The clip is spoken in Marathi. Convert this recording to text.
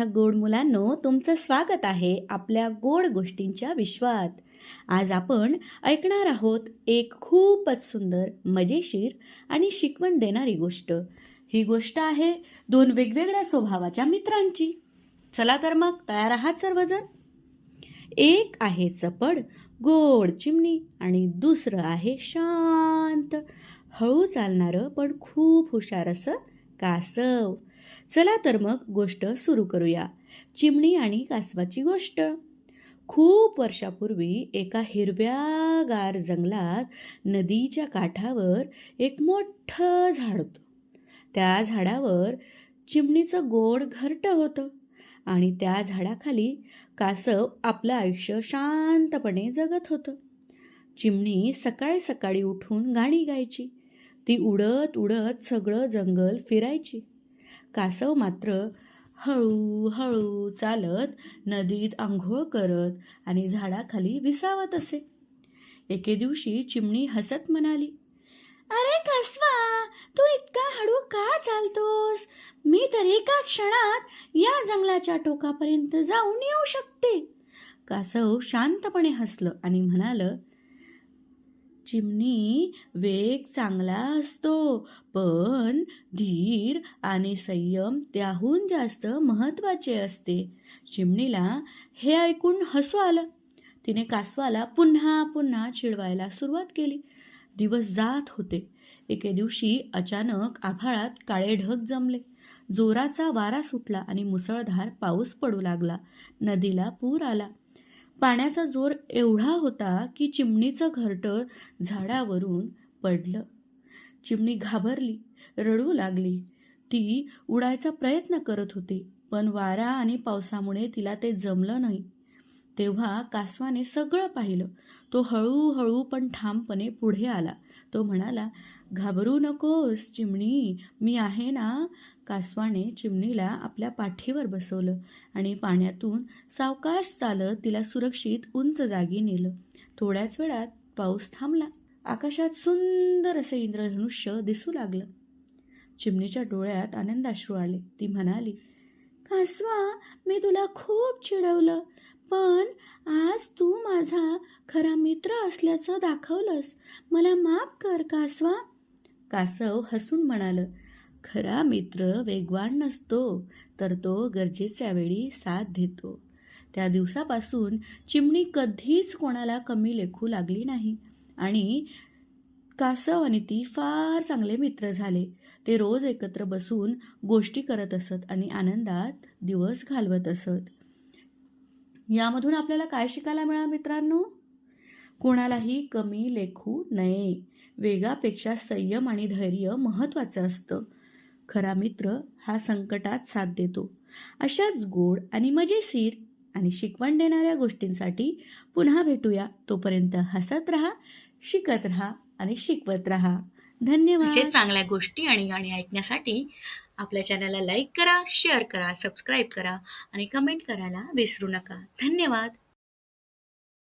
माझ्या गोड मुलांनो, तुमचं स्वागत आहे आपल्या गोड गोष्टींच्या विश्वात. आज आपण ऐकणार आहोत एक खूपच सुंदर, मजेशीर आणि शिकवण देणारी गोष्ट. ही गोष्ट आहे दोन वेगवेगळ्या स्वभावाच्या मित्रांची. चला तर मग तयार आहात सर्वजण? एक आहे चपळ, गोड चिमणी आणि दुसरं आहे शांत, हळू चालणारं पण खूप हुशार असं कासव. चला तर मग गोष्ट सुरू करूया. चिमणी आणि कासवाची गोष्ट. खूप वर्षापूर्वी एका हिरव्यागार जंगलात नदीच्या काठावर एक मोठं झाड होतं. त्या झाडावर चिमणीचं गोड घरटं होतं आणि त्या झाडाखाली कासव आपलं आयुष्य शांतपणे जगत होतं. चिमणी सकाळी सकाळी उठून गाणी गायची. ती उडत उडत सगळं जंगल फिरायची. कासव मात्र हळू चालत नदीत आंघोळ करत आणि झाडाखाली विसावत असे. एके दिवशी चिमणी हसत म्हणाली, "अरे कासवा, तू इतका हळू का चालतोस? मी तर एका क्षणात या जंगलाच्या टोकापर्यंत जाऊन येऊ शकते." कासव शांतपणे हसलं आणि म्हणालं, "चिमणी, वेग चांगला असतो, पण धीर आणि संयम त्याहून जास्त महत्त्वाचे असते." चिमणीला हे ऐकून हसू आलं. तिने कासवाला पुन्हा पुन्हा चिडवायला सुरुवात केली. दिवस जात होते. एके दिवशी अचानक आभाळात काळे ढग जमले. जोराचा वारा सुटला आणि मुसळधार पाऊस पडू लागला. नदीला पूर आला. पाण्याचा जोर एवढा होता की चिमणीचं घरटं झाडावरून पडलं. चिमणी घाबरली, रडू लागली. ती उडायचा प्रयत्न करत होती, पण वारा आणि पावसामुळे तिला ते जमलं नाही. तेव्हा कासवाने सगळं पाहिलं. तो हळूहळू पण ठामपणे पुढे आला. तो म्हणाला, "घाबरू नकोस चिमणी, मी आहे ना." कासवाने चिमणीला आपल्या पाठीवर बसवलं आणि पाण्यातून सावकाश चालत तिला सुरक्षित उंच जागी नेलं. थोड्याच वेळात पाऊस थांबला. आकाशात सुंदर असे इंद्रधनुष्य दिसू लागलं. चिमणीच्या डोळ्यात आनंदाश्रू आले. ती म्हणाली, "कासवा, मी तुला खूप चिडवलं, पण आज तू माझा खरा मित्र असल्याचं दाखवलंस. मला माफ कर कासवा." कासव हसून म्हणालं, "खरा मित्र वेगवान नसतो, तर तो गरजेच्या वेळी साथ देतो." त्या दिवसापासून चिमणी कधीच कोणाला कमी लेखू लागली नाही आणि कासव आणि ती फार चांगले मित्र झाले. ते रोज एकत्र बसून गोष्टी करत असत आणि आनंदात दिवस घालवत असत. यामधून आपल्याला काय शिकायला मिळालं मित्रांनो? कोणालाही कमी लेखू नये. वेगापेक्षा संयम आणि धैर्य महत्त्वाचं असतं. खरा मित्र हा संकटात साथ देतो. अशाच गोड आणि मजेशीर आणि शिकवण देणाऱ्या गोष्टींसाठी पुन्हा भेटूया. तोपर्यंत हसत राहा, शिकत राहा आणि शिकवत राहा. धन्यवाद. असे चांगल्या गोष्टी आणि गाणी ऐकण्यासाठी आपल्या चॅनलला लाईक करा, शेअर करा, सबस्क्राईब करा आणि कमेंट करायला विसरू नका. धन्यवाद.